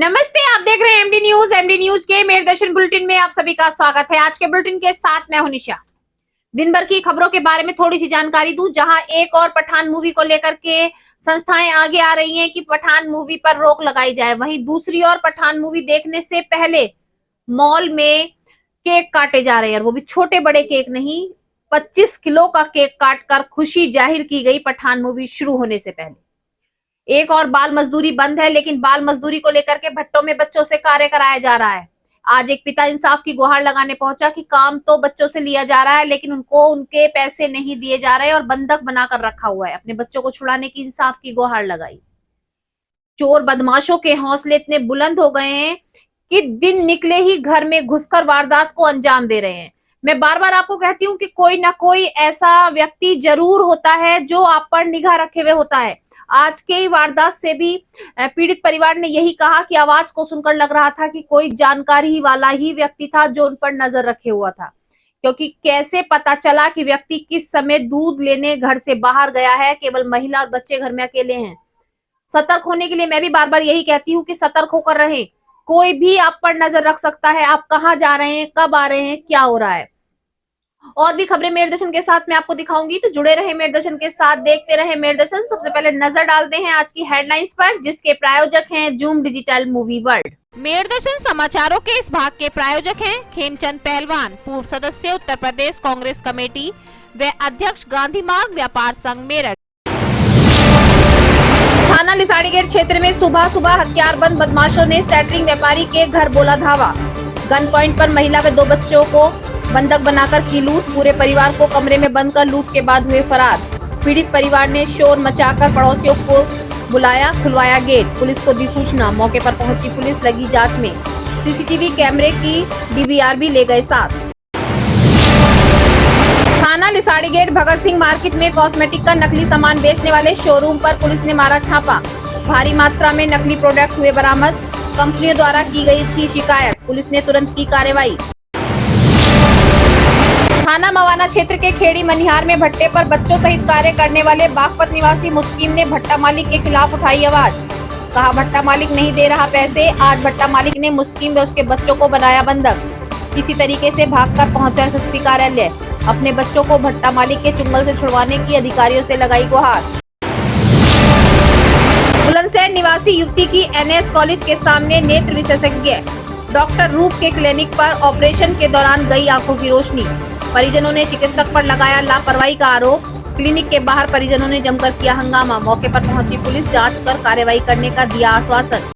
नमस्ते, आप देख रहे हैं एमडी न्यूज। एमडी न्यूज के मेरे दर्शन बुलेटिन में आप सभी का स्वागत है। आज के बुलेटिन के साथ मैं हूं निशा। दिन भर की खबरों के बारे में थोड़ी सी जानकारी दूं। जहां एक और पठान मूवी को लेकर के संस्थाएं आगे आ रही हैं कि पठान मूवी पर रोक लगाई जाए, वहीं दूसरी ओर पठान मूवी देखने से पहले मॉल में केक काटे जा रहे हैं, और वो भी छोटे बड़े केक नहीं, 25 किलो का केक काटकर खुशी जाहिर की गई पठान मूवी शुरू होने से पहले। एक और बाल मजदूरी बंद है, लेकिन बाल मजदूरी को लेकर के भट्टों में बच्चों से कार्य कराया जा रहा है। आज एक पिता इंसाफ की गुहार लगाने पहुंचा कि काम तो बच्चों से लिया जा रहा है, लेकिन उनको उनके पैसे नहीं दिए जा रहे और बंधक बनाकर रखा हुआ है। अपने बच्चों को छुड़ाने की इंसाफ की गुहार लगाई। चोर बदमाशों के हौसले इतने बुलंद हो गए हैं कि दिन निकले ही घर में घुसकर वारदात को अंजाम दे रहे हैं। मैं बार बार आपको कहती हूँ कि कोई ना कोई ऐसा व्यक्ति जरूर होता है जो आप पर निगाह रखे हुए होता है। आज के वारदात से भी पीड़ित परिवार ने यही कहा कि आवाज को सुनकर लग रहा था कि कोई जानकारी वाला ही व्यक्ति था जो उन पर नजर रखे हुआ था, क्योंकि कैसे पता चला कि व्यक्ति किस समय दूध लेने घर से बाहर गया है। केवल महिला और बच्चे घर में अकेले हैं। सतर्क होने के लिए मैं भी बार बार यही कहती हूँ कि सतर्क होकर रहें। कोई भी आप पर नजर रख सकता है। आप कहाँ जा रहे हैं, कब आ रहे हैं, क्या हो रहा है। और भी खबरें मेरे दर्शन के साथ मैं आपको दिखाऊंगी, तो जुड़े रहे मेरे दर्शन के साथ, देखते रहे मेरे दर्शन। सबसे पहले नजर डालते हैं आज की हेडलाइंस पर, जिसके प्रायोजक हैं जूम डिजिटल मूवी वर्ल्ड। मेरे दर्शन समाचारों के इस भाग के प्रायोजक हैं खेमचंद पहलवान, पूर्व सदस्य उत्तर प्रदेश कांग्रेस कमेटी व अध्यक्ष गांधी मार्ग व्यापार संघ मेरठ। थाना लिसाड़ी गेट क्षेत्र में सुबह सुबह हथियारबंद बदमाशों ने सैटरिंग व्यापारी के घर बोला धावा। गन पॉइंट पर महिला व 2 बच्चों को बंधक बनाकर की लूट। पूरे परिवार को कमरे में बंद कर लूट के बाद हुए फरार। पीड़ित परिवार ने शोर मचाकर पड़ोसियों को बुलाया, खुलवाया गेट। पुलिस को दी सूचना। मौके पर पहुंची पुलिस, लगी जांच में। सीसीटीवी कैमरे की डीवीआर भी ले गए साथ। थाना लिसाड़ी गेट भगत सिंह मार्केट में कॉस्मेटिक का नकली सामान बेचने वाले शोरूम पर पुलिस ने मारा छापा। भारी मात्रा में नकली प्रोडक्ट हुए बरामद। कंपनियों द्वारा की गई थी शिकायत, पुलिस ने तुरंत की कार्रवाई। थाना मवाना क्षेत्र के खेड़ी मनिहार में भट्टे पर बच्चों सहित कार्य करने वाले बागपत निवासी मुस्किन ने भट्टा मालिक के खिलाफ उठाई आवाज। कहा भट्टा मालिक नहीं दे रहा पैसे। आज भट्टा मालिक ने मुस्किन व उसके बच्चों को बनाया बंधक। किसी तरीके से भागकर पहुंचा एसएसपी कार्यालय। अपने बच्चों को भट्टा मालिक के चुंगल से छुड़वाने की अधिकारियों से लगाई गुहार। बुलंदशहर निवासी युवती की एनएस कॉलेज के सामने नेत्र विशेषज्ञ डॉक्टर रूप के क्लिनिक पर ऑपरेशन के दौरान गई आंखों की रोशनी। परिजनों ने चिकित्सक पर लगाया लापरवाही का आरोप। क्लिनिक के बाहर परिजनों ने जमकर किया हंगामा। मौके पर पहुंची पुलिस, जांच कर कार्रवाई करने का दिया आश्वासन।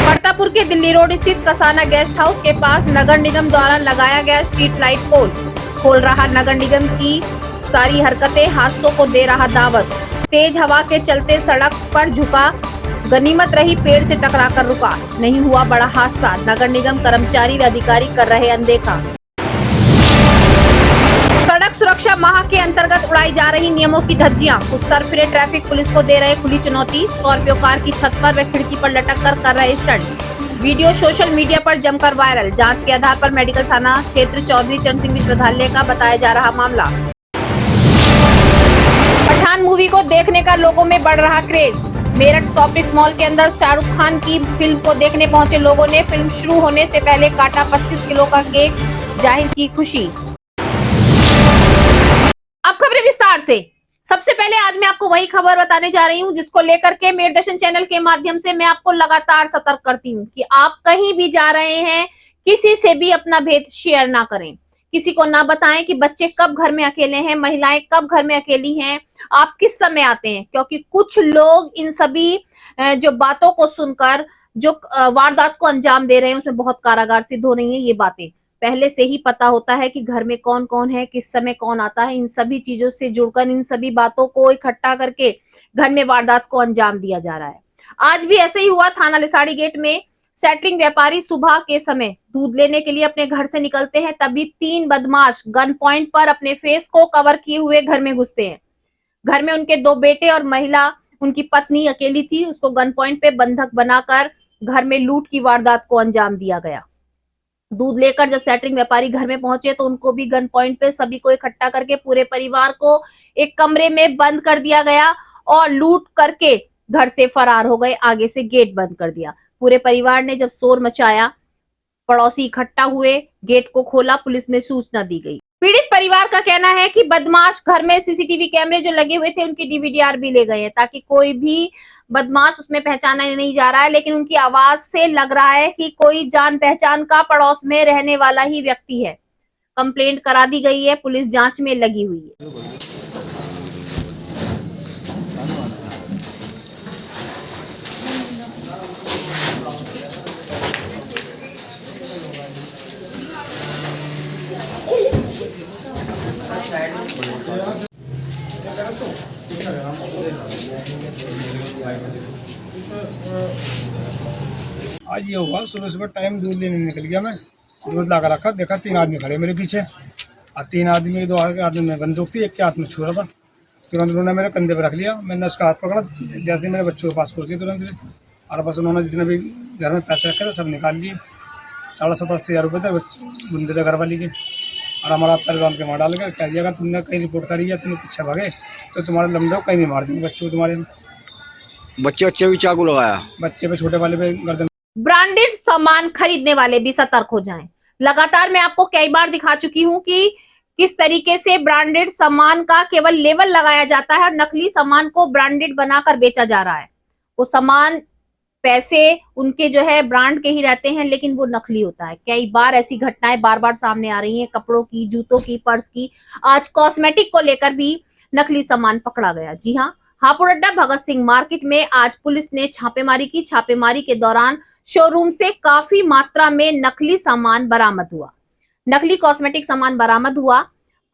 परतापुर के दिल्ली रोड स्थित कसाना गेस्ट हाउस के पास नगर निगम द्वारा लगाया गया स्ट्रीट लाइट पोल खोल रहा नगर निगम की सारी हरकतें, हादसों को दे रहा दावत। तेज हवा के चलते सड़क पर झुका, गनीमत रही पेड़ से टकराकर रुका, नहीं हुआ बड़ा हादसा। नगर निगम कर्मचारी व अधिकारी कर रहे अनदेखा। सड़क सुरक्षा माह के अंतर्गत उड़ाई जा रही नियमों की धज्जियां। कुछ सरफिरे ट्रैफिक पुलिस को दे रहे खुली चुनौती। स्कॉर्पियो कार की छत पर व खिड़की पर लटक कर रहे स्टंट। वीडियो सोशल मीडिया पर जमकर वायरल। जांच के आधार पर मेडिकल थाना क्षेत्र चौधरी चरण सिंह विश्वविद्यालय का बताया जा रहा मामला। पठान मूवी को देखने का लोगों में बढ़ रहा क्रेज। मेरठ सॉफ्टिक्स मॉल के अंदर शाहरुख खान की फिल्म को देखने पहुंचे लोगों ने फिल्म शुरू होने से पहले काटा 25 किलो का केक, जाहिर की खुशी। अब खबरें विस्तार से। सबसे पहले आज मैं आपको वही खबर बताने जा रही हूं जिसको लेकर के मेरे दर्शन चैनल के माध्यम से मैं आपको लगातार सतर्क करती हूं कि आप कहीं भी जा रहे हैं, किसी से भी अपना भेद शेयर ना करें। किसी को ना बताएं कि बच्चे कब घर में अकेले हैं, महिलाएं कब घर में अकेली हैं, आप किस समय आते हैं, क्योंकि कुछ लोग इन सभी जो बातों को सुनकर जो वारदात को अंजाम दे रहे हैं उसमें बहुत कारागार सिद्ध हो रही हैं। ये बातें पहले से ही पता होता है कि घर में कौन कौन है, किस समय कौन आता है। इन सभी चीजों से जुड़कर, इन सभी बातों को इकट्ठा करके घर में वारदात को अंजाम दिया जा रहा है। आज भी ऐसे ही हुआ। थाना लिसाड़ी गेट में सैटरिंग व्यापारी सुबह के समय दूध लेने के लिए अपने घर से निकलते हैं, तभी 3 बदमाश गन पॉइंट पर अपने फेस को कवर किए हुए घर में घुसते हैं। घर में उनके 2 बेटे और महिला, उनकी पत्नी अकेली थी। उसको गन पॉइंट पे बंधक बनाकर घर में लूट की वारदात को अंजाम दिया गया। दूध लेकर जब सैटरिंग व्यापारी घर में पहुंचे तो उनको भी गन पॉइंट पे सभी को इकट्ठा करके पूरे परिवार को एक कमरे में बंद कर दिया गया और लूट करके घर से फरार हो गए, आगे से गेट बंद कर दिया। पूरे परिवार ने जब शोर मचाया, पड़ोसी इकट्ठा हुए, गेट को खोला, पुलिस में सूचना दी गई। पीड़ित परिवार का कहना है कि बदमाश घर में सीसीटीवी कैमरे जो लगे हुए थे उनकी डीवीडीआर भी ले गए हैं, ताकि कोई भी बदमाश उसमें पहचाना नहीं जा रहा है। लेकिन उनकी आवाज से लग रहा है कि कोई जान पहचान का पड़ोस में रहने वाला ही व्यक्ति है। कंप्लेंट करा दी गई है, पुलिस जांच में लगी हुई है। आज ये हुआ, सुबह सुबह टाइम दूध लेने निकल गया मैं, दूध ला कर रखा, देखा 3 आदमी खड़े मेरे पीछे और 3 आदमी, 2 आदमी में बंदूक थी, एक के हाथ में छू रहा था। तुरंत उन्होंने मेरे कंधे पर रख लिया, मैंने उसका हाथ पकड़ा, जैसे मेरे बच्चों के पास पहुँच गए तुरंत। और बस उन्होंने जितने भी घर में पैसे रखे थे सब निकाल लिए। 87,500 रुपये थे बुंदे थे घर वाली के, और हमारा परिवार के मार डाल कर कह दिया, अगर तुमने कहीं रिपोर्ट करी है, तुम्हें पीछे भागे तो तुम्हारे लंबे कहीं नहीं मार देंगे बच्चों को तुम्हारे। बच्चे भी चाकू लगाया, बच्चे पे, छोटे वाले पे गर्दन। ब्रांडेड सामान खरीदने वाले भी सतर्क हो जाएं। लगातार मैं आपको कई बार दिखा चुकी हूं कि किस तरीके से ब्रांडेड सामान का केवल लेबल लगाया जाता है और नकली सामान को ब्रांडेड बनाकर बेचा जा रहा है। वो सामान, पैसे उनके जो है ब्रांड के ही रहते हैं, लेकिन वो नकली होता है। कई बार ऐसी घटनाएं बार बार सामने आ रही हैं, कपड़ों की, जूतों की, पर्स की। आज कॉस्मेटिक को लेकर भी नकली सामान पकड़ा गया। जी हाँ, हापुड़ अड्डा भगत सिंह मार्केट में आज पुलिस ने छापेमारी की। छापेमारी के दौरान शोरूम से काफी मात्रा में नकली सामान बरामद हुआ। नकली कॉस्मेटिक सामान बरामद हुआ।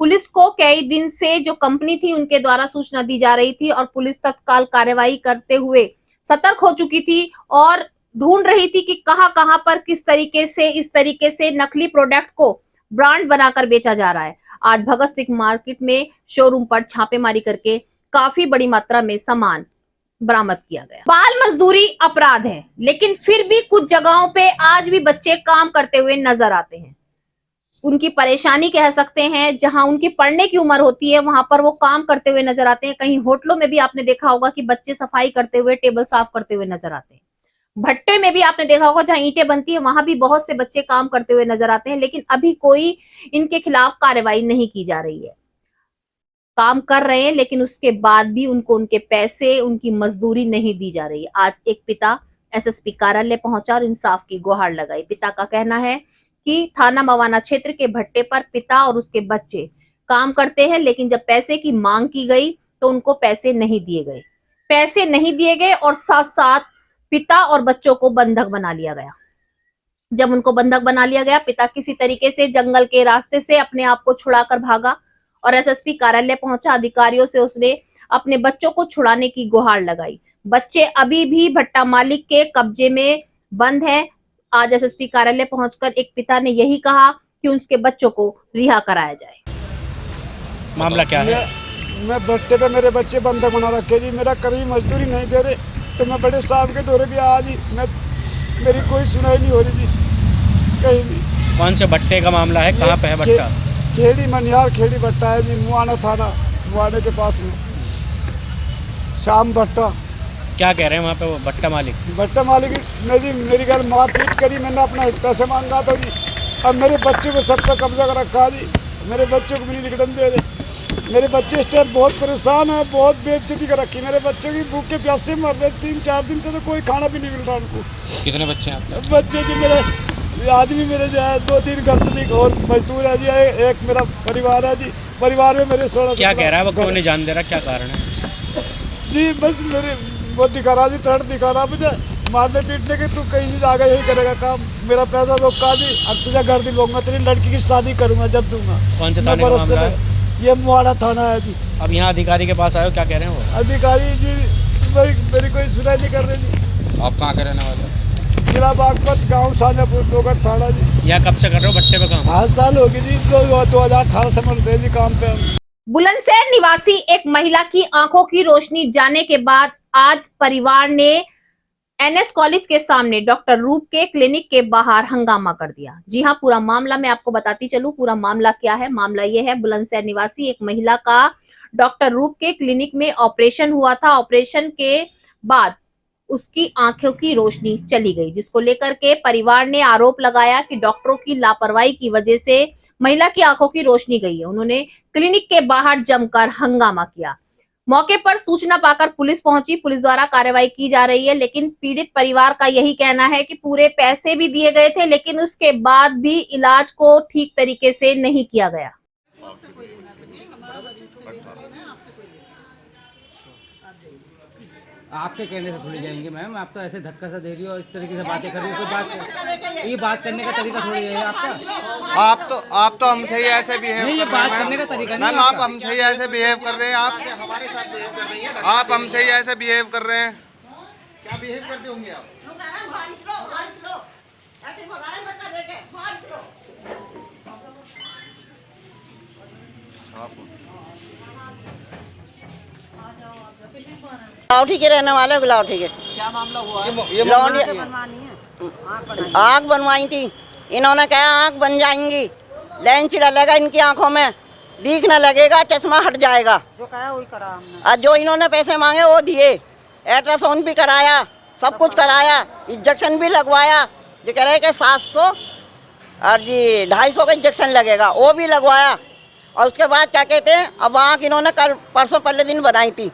पुलिस को कई दिन से जो कंपनी थी उनके द्वारा सूचना दी जा रही थी और पुलिस तत्काल कार्रवाई करते हुए सतर्क हो चुकी थी और ढूंढ रही थी कि कहां पर किस तरीके से, इस तरीके से नकली प्रोडक्ट को ब्रांड बनाकर बेचा जा रहा है। आज भगत सिंह मार्केट में शोरूम पर छापेमारी करके काफी बड़ी मात्रा में सामान बरामद किया गया। बाल मजदूरी अपराध है, लेकिन फिर भी कुछ जगहों पे आज भी बच्चे काम करते हुए नजर आते हैं। उनकी परेशानी कह सकते हैं, जहां उनकी पढ़ने की उम्र होती है वहां पर वो काम करते हुए नजर आते हैं। कहीं होटलों में भी आपने देखा होगा कि बच्चे सफाई करते हुए, टेबल साफ करते हुए नजर आते हैं। भट्टे में भी आपने देखा होगा, जहां ईंटें बनती है वहां भी बहुत से बच्चे काम करते हुए नजर आते हैं, लेकिन अभी कोई इनके खिलाफ कार्रवाई नहीं की जा रही है। काम कर रहे हैं, लेकिन उसके बाद भी उनको उनके पैसे, उनकी मजदूरी नहीं दी जा रही है। आज एक पिता एसएसपी कार्यालय पहुंचा और इंसाफ की गुहार लगाई। पिता का कहना है कि थाना मवाना क्षेत्र के भट्टे पर पिता और उसके बच्चे काम करते हैं, लेकिन जब पैसे की मांग की गई तो उनको पैसे नहीं दिए गए। पैसे नहीं दिए गए और साथ साथ पिता और बच्चों को बंधक बना लिया गया। जब उनको बंधक बना लिया गया, पिता किसी तरीके से जंगल के रास्ते से अपने आप को छुड़ाकर भागा और एसएसपी कार्यालय पहुंचा। अधिकारियों से उसने अपने बच्चों को छुड़ाने की गुहार लगाई। बच्चे अभी भी भट्टा मालिक के कब्जे में बंद हैं। आज एसएसपी कार्यालय पहुंचकर एक पिता ने यही कहा कि उसके बच्चों को रिहा कराया जाए। मामला क्या है? मैं भट्टे पे मेरे बच्चे बंधक बना रखे जी, मेरा कभी मजदूरी नहीं दे रहे, तो मैं बड़े साहब के दौरे भी आज ही मेरी कोई सुनाई नहीं हो रही जी कहीं भी। कौन से भट्टे का मामला है, कहाँ पे है भट्टा? खेड़ी मनियार खेड़ी भट्टा है जी, मुआना थाना, मुआने के पास में श्याम भट्टा। क्या कह रहे हैं वहाँ पे वो भट्टा मालिक? भट्टा मालिक ने जी मेरी घर मारपीट करी, मैंने अपना पैसे मांगा था जी। अब मेरे बच्चों को सबका कब्जा कर रखा जी, मेरे बच्चों को भी नहीं निकलने दे रहे। मेरे बच्चे इस टाइम बहुत परेशान है, बहुत बेइज्जती कर रखी। मेरे बच्चों की भूख के प्यासे मर रहे, 3-4 दिन से तो कोई खाना भी नहीं मिल रहा उनको। कितने बच्चे हैं आपके? बच्चे जी मेरे आदमी मेरे जो है 2-3 घर और मजदूर है जी, एक मेरा परिवार है जी। परिवार में मेरे 16। क्या कह रहा है वो, क्यों नहीं जान दे रहा, क्या कारण है जी? बस मेरे वो दिखा रहा जी, थर्ड दिखा रहा मुझे मारने पीटने के, तू कहीं नहीं जाएगा, यही करेगा काम। मेरा पैसा रोका जी, अब तुझे घर दिलवाऊंगा, तेरी लड़की की शादी करूंगा जब दूंगा। कौन से थाने का मामला है? ये मुआना थाना है जी। अब यहाँ अधिकारी के पास आए हो, क्या कह रहे हैं वो? अधिकारी जी मेरी कोई सुनाई नहीं कर रहे जी। आप कहाँ के रहने वाले? जिला बागपत, गाँव साजापुर, डोगर थाना जी। यहाँ कब से कर रहे हो भट्टे पे काम? 8 साल हो गए जी, 2018 से मिल रहे जी काम पे। बुलंदशहर निवासी एक महिला की आंखों की रोशनी जाने के बाद आज परिवार ने एनएस कॉलेज के सामने डॉक्टर रूप के क्लिनिक के बाहर हंगामा कर दिया। जी हां, पूरा मामला मैं आपको बताती चलूं। पूरा मामला क्या है? मामला यह है, बुलंदशहर निवासी एक महिला का डॉक्टर रूप के क्लिनिक में ऑपरेशन हुआ था। ऑपरेशन के बाद उसकी आंखों की रोशनी चली गई, जिसको लेकर के परिवार ने आरोप लगाया कि डॉक्टरों की लापरवाही की वजह से महिला की आंखों की रोशनी गई है। उन्होंने क्लिनिक के बाहर जमकर हंगामा किया। मौके पर सूचना पाकर पुलिस पहुंची। पुलिस द्वारा कार्रवाई की जा रही है, लेकिन पीड़ित परिवार का यही कहना है कि पूरे पैसे भी दिए गए थे, लेकिन उसके बाद भी इलाज को ठीक तरीके से नहीं किया गया। आपके कहने से थोड़ी जाएंगे मैम, आप तो ऐसे धक्का सा दे रही हो, इस तरीके से बातें कर रही हो, तो ये बात करने का तरीका थोड़ी है आपका। आप तो हमसे ही ऐसे बिहेव नहीं, ये कर बात रहे करने का हैं तरीका मैम। नहीं मैम है आप आपका। हमसे ही ऐसे बिहेव कर रहे हैं, आप हमसे ही ऐसे बिहेव कर रहे हैं। क्या बिहेव करते होंगे आप? गुलावटी के रहने वाले, गुलावटी के। क्या मामला हुआ? आँख बनवाई थी, इन्होंने कहा आँख बन जाएंगी, लेंस डलेगा इनकी आंखों में, दिखने लगेगा, चश्मा हट जाएगा। जो कहा वही करा हमने। और जो इन्होंने पैसे मांगे वो दिए, अल्ट्रासाउंड भी कराया, सब कुछ कराया, इंजेक्शन भी लगवाया। जो कह रहे कि 700 और जी 250 का इंजेक्शन लगेगा, वो भी लगवाया। और उसके बाद क्या कहते हैं, अब आँख इन्होंने कल परसों पहले दिन बनाई थी,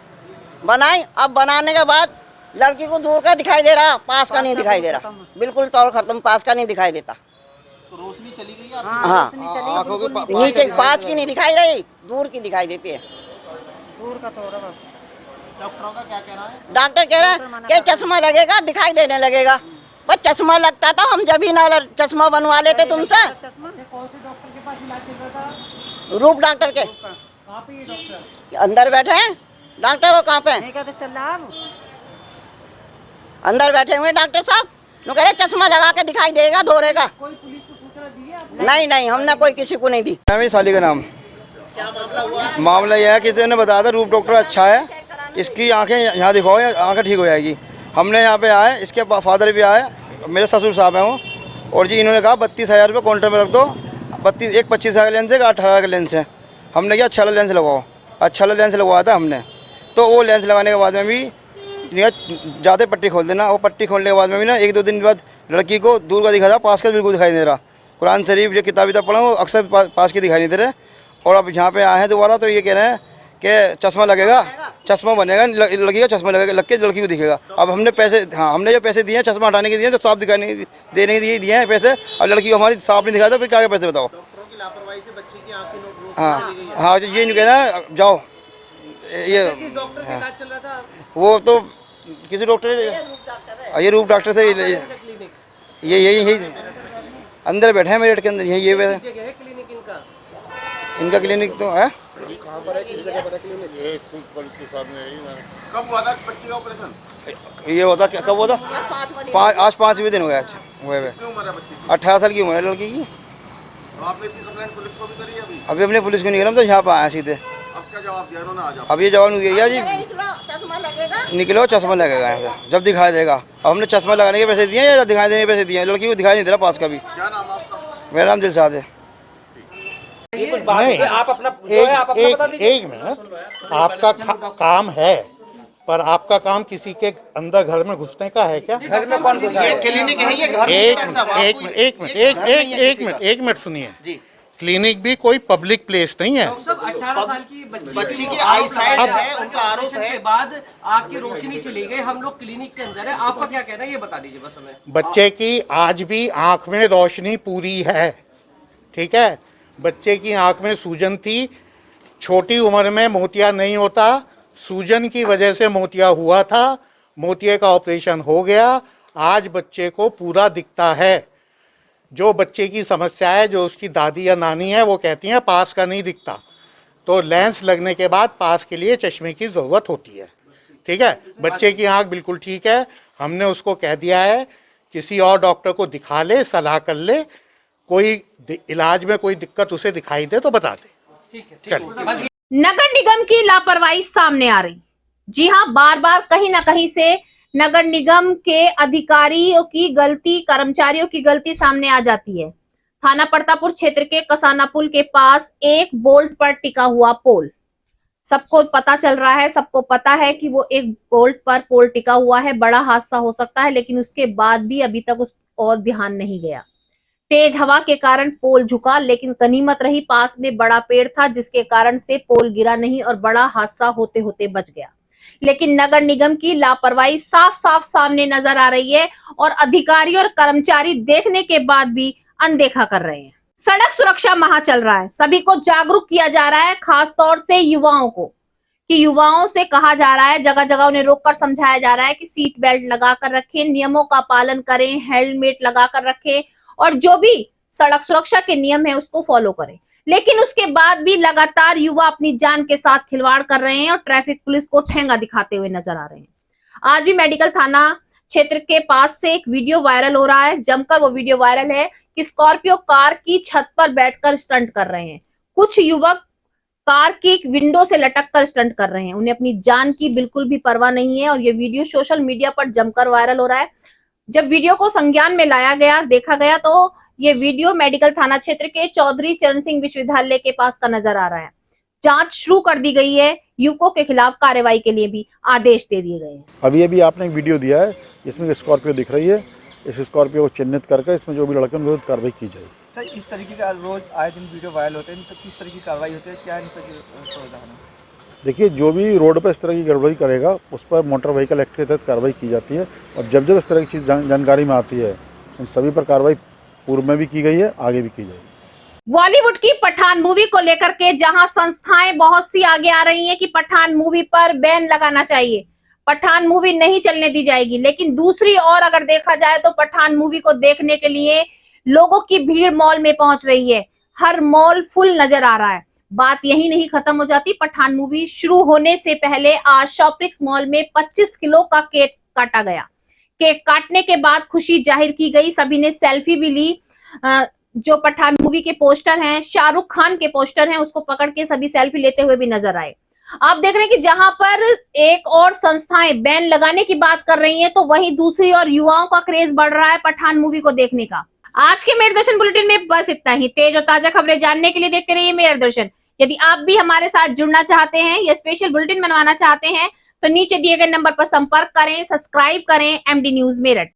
बनाई। अब बनाने के बाद लड़की को दूर का दिखाई दे रहा, पास का नहीं दिखाई दे रहा, बिल्कुल तौर खत्म, पास का नहीं दिखाई देता। तो रोशनी चली गई आपकी? हाँ, आंखों के नीचे पास की नहीं दिखाई रही, दूर की दिखाई देती है। दूर का थोड़ा बस। डॉक्टरों का क्या कहना है? डॉक्टर कह रहा है कि चश्मा लगेगा, दिखाई देने लगेगा। बस चश्मा लगता था, हम जब ही ना चश्मा बनवा लेते तुमसे। रूप डॉक्टर के अंदर बैठे हैं डॉक्टर, वो कहाँ पे चल रहा है? अंदर बैठे हुए डॉक्टर साहब, वो कह रहे चश्मा लगा के दिखाई देगा, धोरे का। नहीं, हमने कोई किसी को नहीं दी। मेरी साली का नाम। क्या मामला हुआ? मामला यह है कि किसी ने बताया था रूप डॉक्टर अच्छा है, इसकी आंखें यहाँ दिखाओ, आंखें ठीक हो जाएगी। हमने यहाँ पे आए, इसके फादर भी आए, मेरे ससुर साहब हैं वो, और जी इन्होंने कहा 32,000 रुपये काउंटर में रख दो। 25,000 का लेंस है, 18 का लेंस है। हमने क्या अच्छा लेंस लगवाओ, अच्छा लेंस लगवाया था हमने। तो वो लेंस लगाने के बाद में भी ज़्यादा पट्टी खोल देना, वो पट्टी खोलने के बाद में भी ना 1-2 दिन बाद लड़की को दूर का दिखा था, पास का बिल्कुल दिखाई नहीं दे रहा। कुरान शरीफ जो किताब पढ़ा वो अक्सर पास की दिखाई नहीं दे रहे। और अब यहाँ पे आए हैं दोबारा, तो ये कह रहे हैं कि चश्मा लगेगा, चश्मा बनेगा, लड़की का चश्मा लगेगा, लग के लड़की को दिखेगा। अब हमने पैसे, हाँ हमने जो पैसे दिए हैं चश्मा हटाने के दिए, तो साफ दिखाने देने के दिए हैं पैसे, और लड़की को हमारी साफ नहीं दिखाया, तो फिर क्या पैसे बताओ? डॉक्टरों की लापरवाही से बच्ची की आंखें। हाँ ये नहीं कहना, जाओ ये हाँ। वो तो किसी डॉक्टर, ये रूप डॉक्टर थे, ये यही अंदर बैठे हैं मेरठ के अंदर, यही ये इनका क्लिनिक तो है। कहाँ पर है, किस जगह पर है क्लिनिक? ये स्कूल के सामने है। कब हुआ था बच्ची का ऑपरेशन? ये होता क्या, कब हुआ था? आज 5वें दिन हो गया। आज हुए 18 साल की उम्र है लड़की की। आपने कंप्लेंट पुलिस को भी करी है? अभी हमने पुलिस को नहीं करा, तो यहाँ पर आया सीधे। अब क्या जवाब दिया इन्होंने? आज अब ये जवाब नहीं दिया जी, निकलो चश्मा लगेगा यहाँ से, जब दिखाई देगा। अब हमने चश्मा लगाने के पैसे दिए या दिखाई देने के पैसे दिए? लड़की को दिखाई नहीं दे रहा पास का भी। क्या नाम आपका? मेरा नाम दिलशाद है। नहीं, आप अपना एक मिनट, आपका काम है, पर आपका काम किसी के अंदर घर में घुसने का है क्या? घर में कौन घुसा है? क्लिनिक है ये, घर एक मिनट सुनिए। क्लिनिक भी कोई पब्लिक प्लेस नहीं है। 18 साल की बच्ची की आई साइड है, उनका आरोप है। के बाद आपकी रोशनी चली गई, हम लोग क्लिनिक के अंदर है, आपका क्या कहना है ये बता दीजिए बस हमें। बच्चे की आज भी आंख में रोशनी पूरी है, ठीक है। बच्चे की आंख में सूजन थी, छोटी उम्र में मोतिया नहीं होता, सूजन की वजह से मोतिया हुआ था, मोतिये का ऑपरेशन हो गया, आज बच्चे को पूरा दिखता है। जो बच्चे की समस्या है, जो उसकी दादी या नानी है, वो कहती हैं पास का नहीं दिखता, तो लेंस लगने के बाद पास के लिए चश्मे की ज़रूरत होती है, ठीक है। बच्चे की आंख बिल्कुल ठीक है, हमने उसको कह दिया है किसी और डॉक्टर को दिखा ले, सलाह कर ले, कोई इलाज में कोई दिक्कत उसे दिखाई दे तो बता दे। ठीक है। नगर निगम की लापरवाही सामने आ रही। जी हाँ, बार बार कहीं ना कहीं से नगर निगम के अधिकारियों की गलती, कर्मचारियों की गलती सामने आ जाती है। थाना प्रतापपुर क्षेत्र के कसाना पुल के पास एक बोल्ट पर टिका हुआ पोल सबको पता चल रहा है, सबको पता है कि वो एक बोल्ट पर पोल टिका हुआ है, बड़ा हादसा हो सकता है, लेकिन उसके बाद भी अभी तक उस और ध्यान नहीं गया। तेज हवा के कारण पोल झुका, लेकिन गनीमत रही पास में बड़ा पेड़ था जिसके कारण से पोल गिरा नहीं और बड़ा हादसा होते होते बच गया। लेकिन नगर निगम की लापरवाही साफ साफ सामने नजर आ रही है और अधिकारी और कर्मचारी देखने के बाद भी अनदेखा कर रहे हैं। सड़क सुरक्षा माह चल रहा है, सभी को जागरूक किया जा रहा है, खास तौर से युवाओं को, कि युवाओं से कहा जा रहा है, जगह जगह उन्हें रोककर समझाया जा रहा है कि सीट बेल्ट लगाकर रखें, नियमों का पालन करें, हेलमेट लगाकर रखें और जो भी सड़क सुरक्षा के नियम है उसको फॉलो करें। लेकिन उसके बाद भी लगातार युवा अपनी जान के साथ खिलवाड़ कर रहे हैं और ट्रैफिक पुलिस को ठेंगा दिखाते हुए नजर आ रहे हैं। आज भी मेडिकल थाना क्षेत्र के पास से एक वीडियो वायरल हो रहा है, जमकर वो वीडियो वायरल है कि स्कॉर्पियो कार की छत पर बैठकर स्टंट कर रहे हैं। कुछ युवक कार की विंडो से लटक कर स्टंट कर रहे हैं, उन्हें अपनी जान की बिल्कुल भी परवाह नहीं है और ये वीडियो सोशल मीडिया पर जमकर वायरल हो रहा है। जब वीडियो को संज्ञान में लाया गया, देखा गया, तो ये वीडियो मेडिकल थाना क्षेत्र के चौधरी चरण सिंह विश्वविद्यालय के पास का नजर आ रहा है। जांच शुरू कर दी गई है, युवकों के खिलाफ कार्रवाई के लिए भी आदेश दे दिए गए हैं। अभी अभी आपने एक वीडियो दिया है, इसमें स्कॉर्पियो दिख रही है, इस स्कॉर्पियो को चिन्हित करके इसमें जो भी लड़के उनके विरुद्ध कार्रवाई की जाएगी। सर, इस तरीके का रोज आए दिन वीडियो वायरल होते हैं, इन पर किस तरह की कार्रवाई होती है, क्या इन पर प्रावधान है? देखिए, जो भी रोड पर इस तरह की गड़बड़ी करेगा उस पर मोटर व्हीकल एक्ट के तहत कार्रवाई की जाती है और जब जब इस तरह की चीज़ जानकारी में आती है उन सभी पर कार्रवाई पूर्व में भी की गई है, आगे भी की जाएगी। बॉलीवुड की पठान मूवी को लेकर के जहां संस्थाएं बहुत सी आगे आ रही हैं कि पठान मूवी पर बैन लगाना चाहिए, पठान मूवी नहीं चलने दी जाएगी, लेकिन दूसरी ओर अगर देखा जाए तो पठान मूवी को देखने के लिए लोगों की भीड़ मॉल में पहुंच रही है, हर मॉल फुल नजर आ रहा है। बात यही नहीं खत्म हो जाती, पठान मूवी शुरू होने से पहले आज शॉपिक्स मॉल में 25 किलो का केक काटा गया। केक काटने के बाद खुशी जाहिर की गई, सभी ने सेल्फी भी ली। जो पठान मूवी के पोस्टर हैं, शाहरुख खान के पोस्टर हैं, उसको पकड़ के सभी सेल्फी लेते हुए भी नजर आए। आप देख रहे हैं कि जहां पर एक और संस्थाएं बैन लगाने की बात कर रही हैं, तो वहीं दूसरी ओर युवाओं का क्रेज बढ़ रहा है पठान मूवी को देखने का। आज के मेरे दर्शन बुलेटिन में बस इतना ही। तेज और ताजा खबरें जानने के लिए देखते रहिए मेरे दर्शन। यदि आप भी हमारे साथ जुड़ना चाहते हैं या स्पेशल बुलेटिन बनवाना चाहते हैं तो नीचे दिए गए नंबर पर संपर्क करें, सब्सक्राइब करें MD न्यूज मेरठ।